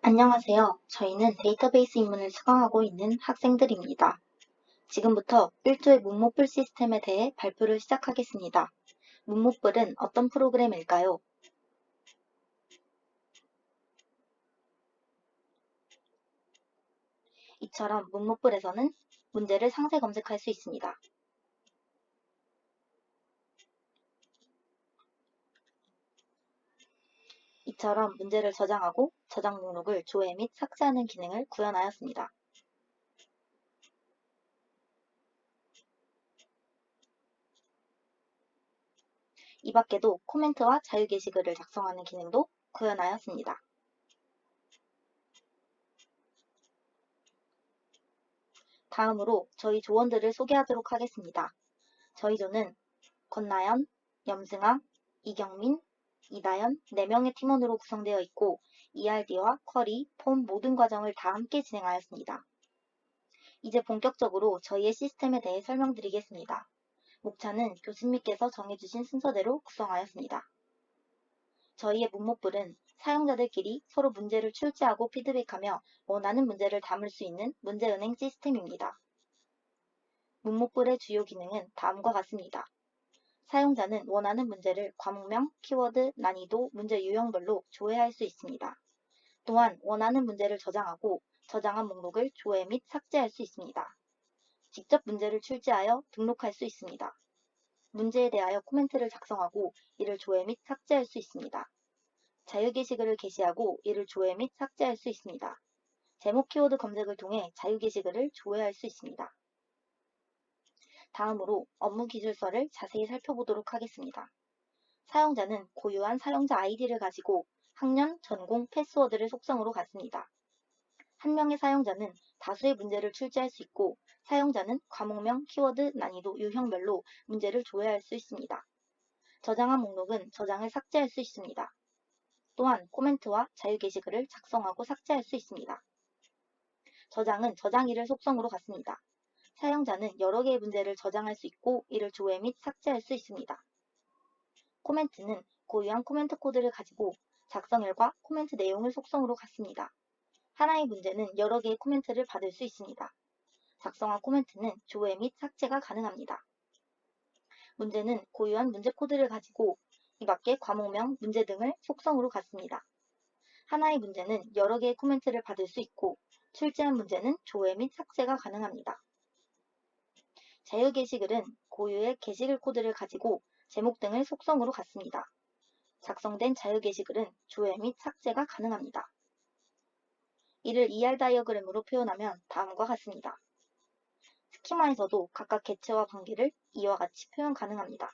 안녕하세요. 저희는 데이터베이스 입문을 수강하고 있는 학생들입니다. 지금부터 1조의 문목불 시스템에 대해 발표를 시작하겠습니다. 문목불은 어떤 프로그램일까요? 이처럼 문목불에서는 문제를 상세 검색할 수 있습니다. 이처럼 문제를 저장하고 저장 목록을 조회 및 삭제하는 기능을 구현하였습니다. 이 밖에도 코멘트와 자유 게시글을 작성하는 기능도 구현하였습니다. 다음으로 저희 조원들을 소개하도록 하겠습니다. 저희 조는 권나연, 염승아, 이경민, 이다연 4명의 팀원으로 구성되어 있고 ERD와 쿼리, 폼 모든 과정을 다 함께 진행하였습니다. 이제 본격적으로 저희의 시스템에 대해 설명드리겠습니다. 목차는 교수님께서 정해주신 순서대로 구성하였습니다. 저희의 문목불은 사용자들끼리 서로 문제를 출제하고 피드백하며 원하는 문제를 담을 수 있는 문제은행 시스템입니다. 문목불의 주요 기능은 다음과 같습니다. 사용자는 원하는 문제를 과목명, 키워드, 난이도, 문제 유형별로 조회할 수 있습니다. 또한 원하는 문제를 저장하고 저장한 목록을 조회 및 삭제할 수 있습니다. 직접 문제를 출제하여 등록할 수 있습니다. 문제에 대하여 코멘트를 작성하고 이를 조회 및 삭제할 수 있습니다. 자유 게시글을 게시하고 이를 조회 및 삭제할 수 있습니다. 제목 키워드 검색을 통해 자유 게시글을 조회할 수 있습니다. 다음으로 업무 기술서를 자세히 살펴보도록 하겠습니다. 사용자는 고유한 사용자 아이디를 가지고 학년, 전공, 패스워드를 속성으로 갖습니다. 한 명의 사용자는 다수의 문제를 출제할 수 있고 사용자는 과목명, 키워드, 난이도, 유형별로 문제를 조회할 수 있습니다. 저장한 목록은 저장을 삭제할 수 있습니다. 또한 코멘트와 자유 게시글을 작성하고 삭제할 수 있습니다. 저장은 저장일을 속성으로 갖습니다. 사용자는 여러 개의 문제를 저장할 수 있고 이를 조회 및 삭제할 수 있습니다. 코멘트는 고유한 코멘트 코드를 가지고 작성일과 코멘트 내용을 속성으로 갖습니다. 하나의 문제는 여러 개의 코멘트를 받을 수 있습니다. 작성한 코멘트는 조회 및 삭제가 가능합니다. 문제는 고유한 문제 코드를 가지고 이 밖에 과목명, 문제 등을 속성으로 갖습니다. 하나의 문제는 여러 개의 코멘트를 받을 수 있고 출제한 문제는 조회 및 삭제가 가능합니다. 자유 게시글은 고유의 게시글 코드를 가지고 제목 등을 속성으로 갖습니다. 작성된 자유 게시글은 조회 및 삭제가 가능합니다. 이를 ER 다이어그램으로 표현하면 다음과 같습니다. 스키마에서도 각각 객체와 관계를 이와 같이 표현 가능합니다.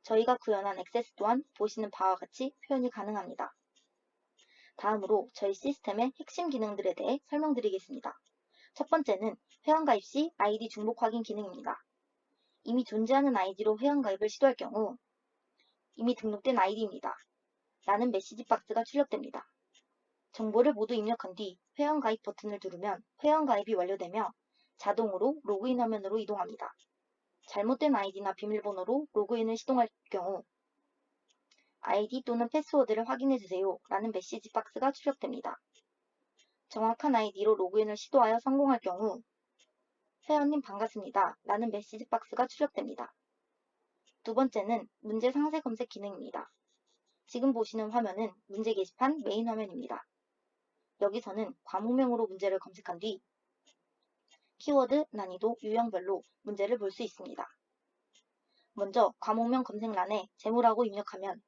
저희가 구현한 액세스 또한 보시는 바와 같이 표현이 가능합니다. 다음으로 저희 시스템의 핵심 기능들에 대해 설명드리겠습니다. 첫 번째는 회원가입 시 아이디 중복 확인 기능입니다. 이미 존재하는 아이디로 회원가입을 시도할 경우 이미 등록된 아이디입니다. 라는 메시지 박스가 출력됩니다. 정보를 모두 입력한 뒤 회원가입 버튼을 누르면 회원가입이 완료되며 자동으로 로그인 화면으로 이동합니다. 잘못된 아이디나 비밀번호로 로그인을 시도할 경우 아이디 또는 패스워드를 확인해주세요 라는 메시지 박스가 출력됩니다. 정확한 아이디로 로그인을 시도하여 성공할 경우 회원님 반갑습니다 라는 메시지 박스가 출력됩니다. 두 번째는 문제 상세 검색 기능입니다. 지금 보시는 화면은 문제 게시판 메인 화면입니다. 여기서는 과목명으로 문제를 검색한 뒤 키워드, 난이도, 유형별로 문제를 볼 수 있습니다. 먼저 과목명 검색란에 재무라고 입력하면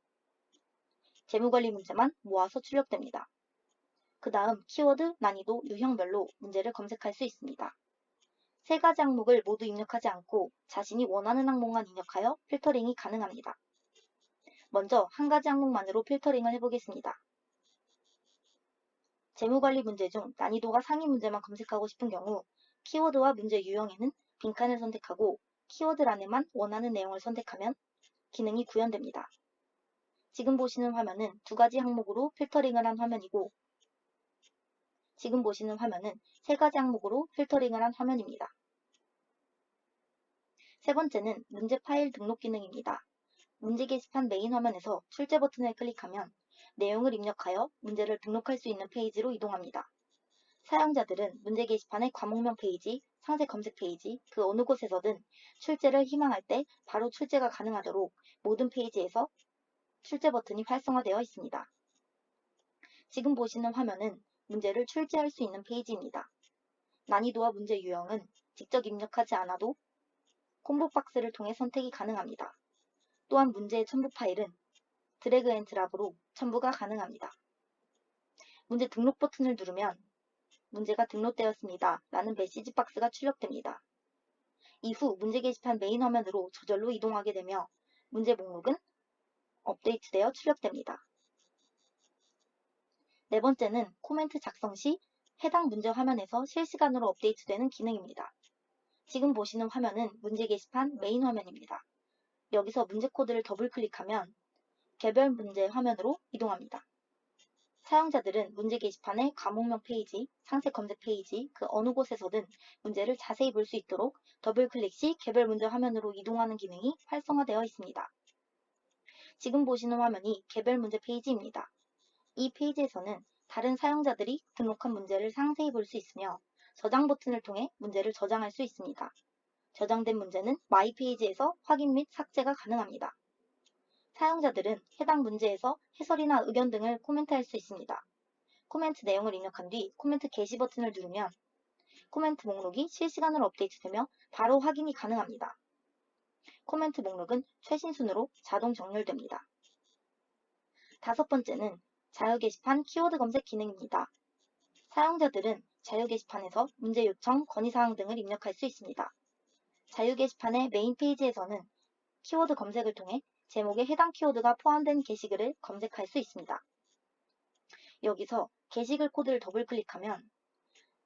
재무관리 문제만 모아서 출력됩니다. 그 다음 키워드, 난이도, 유형별로 문제를 검색할 수 있습니다. 세 가지 항목을 모두 입력하지 않고 자신이 원하는 항목만 입력하여 필터링이 가능합니다. 먼저 한 가지 항목만으로 필터링을 해보겠습니다. 재무관리 문제 중 난이도가 상위 문제만 검색하고 싶은 경우 키워드와 문제 유형에는 빈칸을 선택하고 키워드란에만 원하는 내용을 선택하면 기능이 구현됩니다. 지금 보시는 화면은 두 가지 항목으로 필터링을 한 화면이고 지금 보시는 화면은 세 가지 항목으로 필터링을 한 화면입니다. 세 번째는 문제 파일 등록 기능입니다. 문제 게시판 메인 화면에서 출제 버튼을 클릭하면 내용을 입력하여 문제를 등록할 수 있는 페이지로 이동합니다. 사용자들은 문제 게시판의 과목명 페이지, 상세 검색 페이지, 그 어느 곳에서든 출제를 희망할 때 바로 출제가 가능하도록 모든 페이지에서 출제 버튼이 활성화되어 있습니다. 지금 보시는 화면은 문제를 출제할 수 있는 페이지입니다. 난이도와 문제 유형은 직접 입력하지 않아도 콤보 박스를 통해 선택이 가능합니다. 또한 문제의 첨부 파일은 드래그 앤 드랍으로 첨부가 가능합니다. 문제 등록 버튼을 누르면 문제가 등록되었습니다 라는 메시지 박스가 출력됩니다. 이후 문제 게시판 메인 화면으로 저절로 이동하게 되며 문제 목록은 업데이트되어 출력됩니다. 네 번째는 코멘트 작성 시 해당 문제 화면에서 실시간으로 업데이트되는 기능입니다. 지금 보시는 화면은 문제 게시판 메인 화면입니다. 여기서 문제 코드를 더블 클릭하면 개별 문제 화면으로 이동합니다. 사용자들은 문제 게시판의 과목명 페이지, 상세 검색 페이지, 그 어느 곳에서든 문제를 자세히 볼 수 있도록 더블 클릭 시 개별 문제 화면으로 이동하는 기능이 활성화되어 있습니다. 지금 보시는 화면이 개별 문제 페이지입니다. 이 페이지에서는 다른 사용자들이 등록한 문제를 상세히 볼 수 있으며 저장 버튼을 통해 문제를 저장할 수 있습니다. 저장된 문제는 마이 페이지에서 확인 및 삭제가 가능합니다. 사용자들은 해당 문제에서 해설이나 의견 등을 코멘트할 수 있습니다. 코멘트 내용을 입력한 뒤 코멘트 게시 버튼을 누르면 코멘트 목록이 실시간으로 업데이트되며 바로 확인이 가능합니다. 코멘트 목록은 최신 순으로 자동 정렬됩니다. 다섯 번째는 자유 게시판 키워드 검색 기능입니다. 사용자들은 자유 게시판에서 문제 요청, 건의사항 등을 입력할 수 있습니다. 자유 게시판의 메인 페이지에서는 키워드 검색을 통해 제목에 해당 키워드가 포함된 게시글을 검색할 수 있습니다. 여기서 게시글 코드를 더블 클릭하면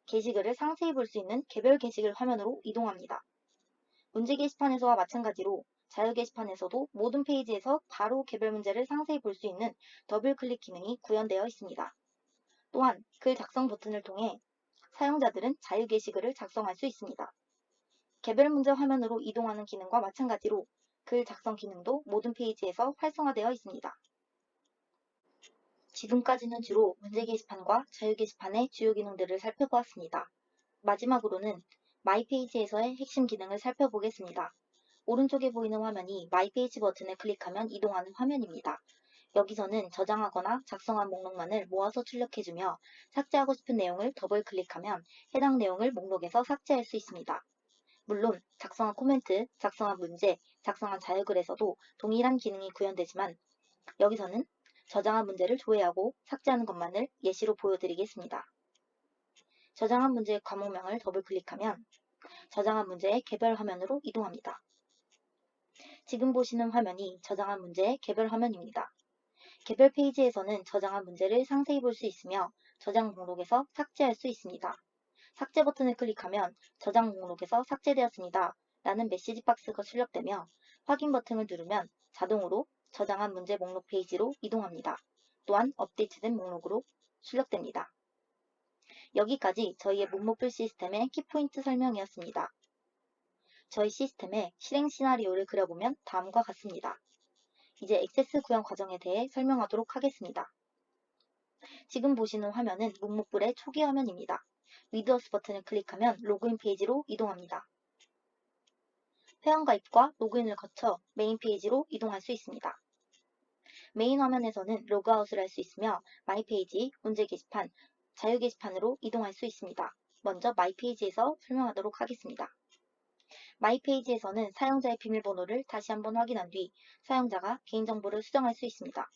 게시글을 상세히 볼 수 있는 개별 게시글 화면으로 이동합니다. 문제 게시판에서와 마찬가지로 자유 게시판에서도 모든 페이지에서 바로 개별 문제를 상세히 볼 수 있는 더블 클릭 기능이 구현되어 있습니다. 또한 글 작성 버튼을 통해 사용자들은 자유 게시글을 작성할 수 있습니다. 개별 문제 화면으로 이동하는 기능과 마찬가지로 글 작성 기능도 모든 페이지에서 활성화되어 있습니다. 지금까지는 주로 문제 게시판과 자유 게시판의 주요 기능들을 살펴보았습니다. 마지막으로는 마이 페이지에서의 핵심 기능을 살펴보겠습니다. 오른쪽에 보이는 화면이 마이 페이지 버튼을 클릭하면 이동하는 화면입니다. 여기서는 저장하거나 작성한 목록만을 모아서 출력해주며 삭제하고 싶은 내용을 더블 클릭하면 해당 내용을 목록에서 삭제할 수 있습니다. 물론 작성한 코멘트, 작성한 문제, 작성한 자유글에서도 동일한 기능이 구현되지만 여기서는 저장한 문제를 조회하고 삭제하는 것만을 예시로 보여드리겠습니다. 저장한 문제의 과목명을 더블 클릭하면 저장한 문제의 개별 화면으로 이동합니다. 지금 보시는 화면이 저장한 문제의 개별 화면입니다. 개별 페이지에서는 저장한 문제를 상세히 볼 수 있으며 저장 목록에서 삭제할 수 있습니다. 삭제 버튼을 클릭하면 저장 목록에서 삭제되었습니다 라는 메시지 박스가 출력되며 확인 버튼을 누르면 자동으로 저장한 문제 목록 페이지로 이동합니다. 또한 업데이트된 목록으로 출력됩니다. 여기까지 저희의 목록별 시스템의 키포인트 설명이었습니다. 저희 시스템의 실행 시나리오를 그려보면 다음과 같습니다. 이제 액세스 구현 과정에 대해 설명하도록 하겠습니다. 지금 보시는 화면은 목록별의 초기 화면입니다. 위드어스 버튼을 클릭하면 로그인 페이지로 이동합니다. 회원가입과 로그인을 거쳐 메인 페이지로 이동할 수 있습니다. 메인 화면에서는 로그아웃을 할 수 있으며 마이 페이지, 문제 게시판, 자유 게시판으로 이동할 수 있습니다. 먼저 마이 페이지에서 설명하도록 하겠습니다. 마이 페이지에서는 사용자의 비밀번호를 다시 한번 확인한 뒤 사용자가 개인정보를 수정할 수 있습니다.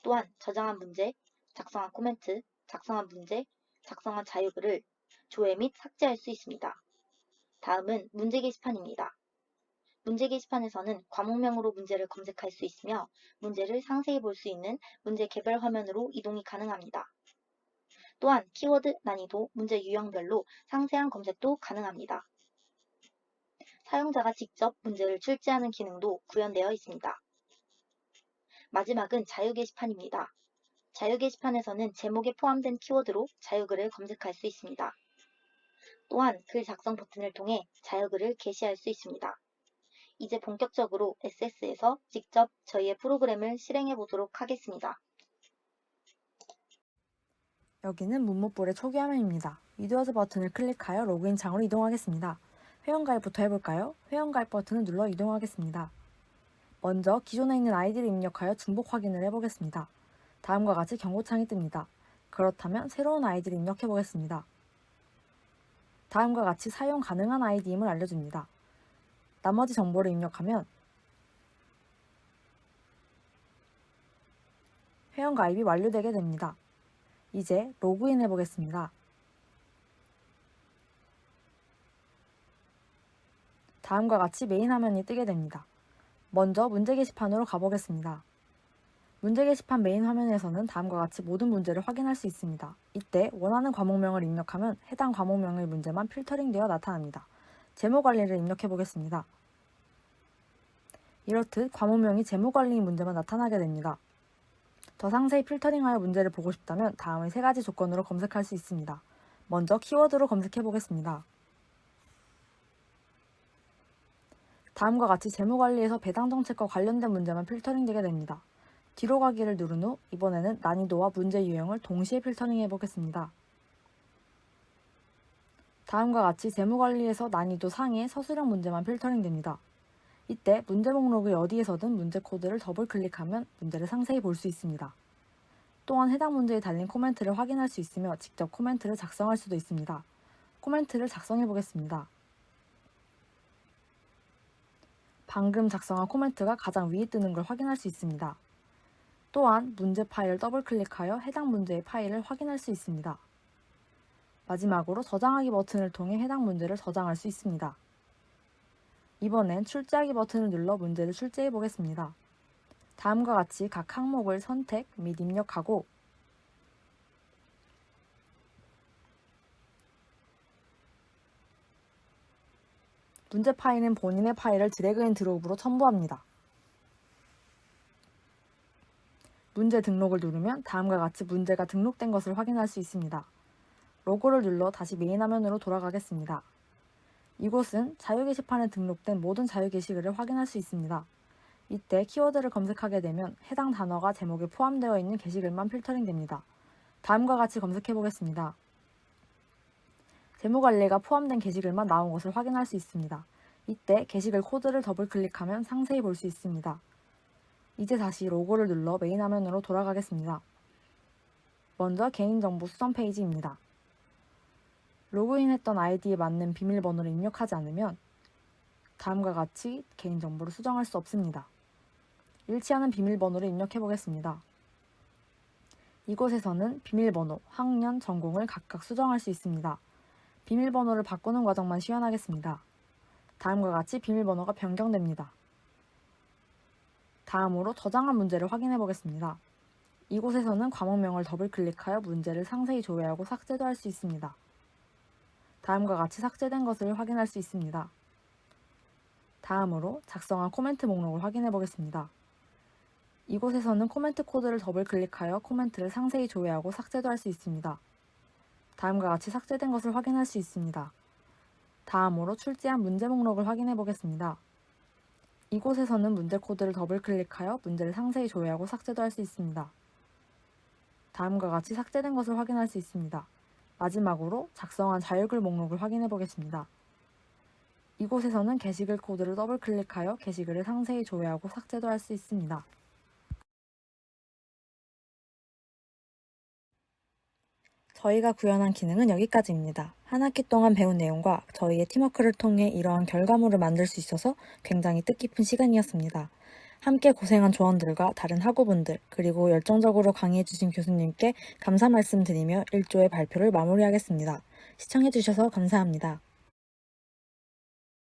또한 저장한 문제, 작성한 코멘트, 작성한 문제, 작성한 자유글을 조회 및 삭제할 수 있습니다. 다음은 문제 게시판입니다. 문제 게시판에서는 과목명으로 문제를 검색할 수 있으며 문제를 상세히 볼 수 있는 문제 개별 화면으로 이동이 가능합니다. 또한 키워드, 난이도, 문제 유형별로 상세한 검색도 가능합니다. 사용자가 직접 문제를 출제하는 기능도 구현되어 있습니다. 마지막은 자유 게시판입니다. 자유 게시판에서는 제목에 포함된 키워드로 자유글을 검색할 수 있습니다. 또한 글 작성 버튼을 통해 자유글을 게시할 수 있습니다. 이제 본격적으로 SS에서 직접 저희의 프로그램을 실행해 보도록 하겠습니다. 여기는 문무볼의 초기 화면입니다. 위드워즈 버튼을 클릭하여 로그인 창으로 이동하겠습니다. 회원가입부터 해볼까요? 회원가입 버튼을 눌러 이동하겠습니다. 먼저 기존에 있는 아이디를 입력하여 중복 확인을 해보겠습니다. 다음과 같이 경고창이 뜹니다. 그렇다면 새로운 아이디를 입력해보겠습니다. 다음과 같이 사용 가능한 아이디임을 알려줍니다. 나머지 정보를 입력하면 회원가입이 완료되게 됩니다. 이제 로그인 해보겠습니다. 다음과 같이 메인 화면이 뜨게 됩니다. 먼저 문제 게시판으로 가보겠습니다. 문제 게시판 메인 화면에서는 다음과 같이 모든 문제를 확인할 수 있습니다. 이때 원하는 과목명을 입력하면 해당 과목명의 문제만 필터링되어 나타납니다. 제목 관리를 입력해 보겠습니다. 이렇듯 과목명이 제목 관리인 문제만 나타나게 됩니다. 더 상세히 필터링하여 문제를 보고 싶다면 다음의 3가지 조건으로 검색할 수 있습니다. 먼저 키워드로 검색해 보겠습니다. 다음과 같이 재무관리에서 배당 정책과 관련된 문제만 필터링되게 됩니다. 뒤로 가기를 누른 후 이번에는 난이도와 문제 유형을 동시에 필터링해 보겠습니다. 다음과 같이 재무관리에서 난이도 상의 서술형 문제만 필터링됩니다. 이때 문제 목록의 어디에서든 문제 코드를 더블 클릭하면 문제를 상세히 볼 수 있습니다. 또한 해당 문제에 달린 코멘트를 확인할 수 있으며 직접 코멘트를 작성할 수도 있습니다. 코멘트를 작성해 보겠습니다. 방금 작성한 코멘트가 가장 위에 뜨는 걸 확인할 수 있습니다. 또한 문제 파일을 더블 클릭하여 해당 문제의 파일을 확인할 수 있습니다. 마지막으로 저장하기 버튼을 통해 해당 문제를 저장할 수 있습니다. 이번엔 출제하기 버튼을 눌러 문제를 출제해 보겠습니다. 다음과 같이 각 항목을 선택 및 입력하고 문제 파일은 본인의 파일을 드래그 앤 드롭으로 첨부합니다. 문제 등록을 누르면 다음과 같이 문제가 등록된 것을 확인할 수 있습니다. 로고를 눌러 다시 메인 화면으로 돌아가겠습니다. 이곳은 자유 게시판에 등록된 모든 자유 게시글을 확인할 수 있습니다. 이때 키워드를 검색하게 되면 해당 단어가 제목에 포함되어 있는 게시글만 필터링됩니다. 다음과 같이 검색해 보겠습니다. 재무관리가 포함된 게시글만 나온 것을 확인할 수 있습니다. 이때 게시글 코드를 더블 클릭하면 상세히 볼 수 있습니다. 이제 다시 로고를 눌러 메인 화면으로 돌아가겠습니다. 먼저 개인정보 수정 페이지입니다. 로그인했던 아이디에 맞는 비밀번호를 입력하지 않으면 다음과 같이 개인정보를 수정할 수 없습니다. 일치하는 비밀번호를 입력해 보겠습니다. 이곳에서는 비밀번호, 학년, 전공을 각각 수정할 수 있습니다. 비밀번호를 바꾸는 과정만 시연하겠습니다. 다음과 같이 비밀번호가 변경됩니다. 다음으로 저장한 문제를 확인해 보겠습니다. 이곳에서는 과목명을 더블 클릭하여 문제를 상세히 조회하고 삭제도 할 수 있습니다. 다음과 같이 삭제된 것을 확인할 수 있습니다. 다음으로 작성한 코멘트 목록을 확인해 보겠습니다. 이곳에서는 코멘트 코드를 더블 클릭하여 코멘트를 상세히 조회하고 삭제도 할 수 있습니다. 다음과 같이 삭제된 것을 확인할 수 있습니다. 다음으로 출제한 문제 목록을 확인해 보겠습니다. 이곳에서는 문제 코드를 더블 클릭하여 문제를 상세히 조회하고 삭제도 할 수 있습니다. 다음과 같이 삭제된 것을 확인할 수 있습니다. 마지막으로 작성한 자유글 목록을 확인해 보겠습니다. 이곳에서는 게시글 코드를 더블 클릭하여 게시글을 상세히 조회하고 삭제도 할 수 있습니다. 저희가 구현한 기능은 여기까지입니다. 한 학기 동안 배운 내용과 저희의 팀워크를 통해 이러한 결과물을 만들 수 있어서 굉장히 뜻깊은 시간이었습니다. 함께 고생한 조원들과 다른 학우분들 그리고 열정적으로 강의해주신 교수님께 감사 말씀드리며 1조의 발표를 마무리하겠습니다. 시청해주셔서 감사합니다.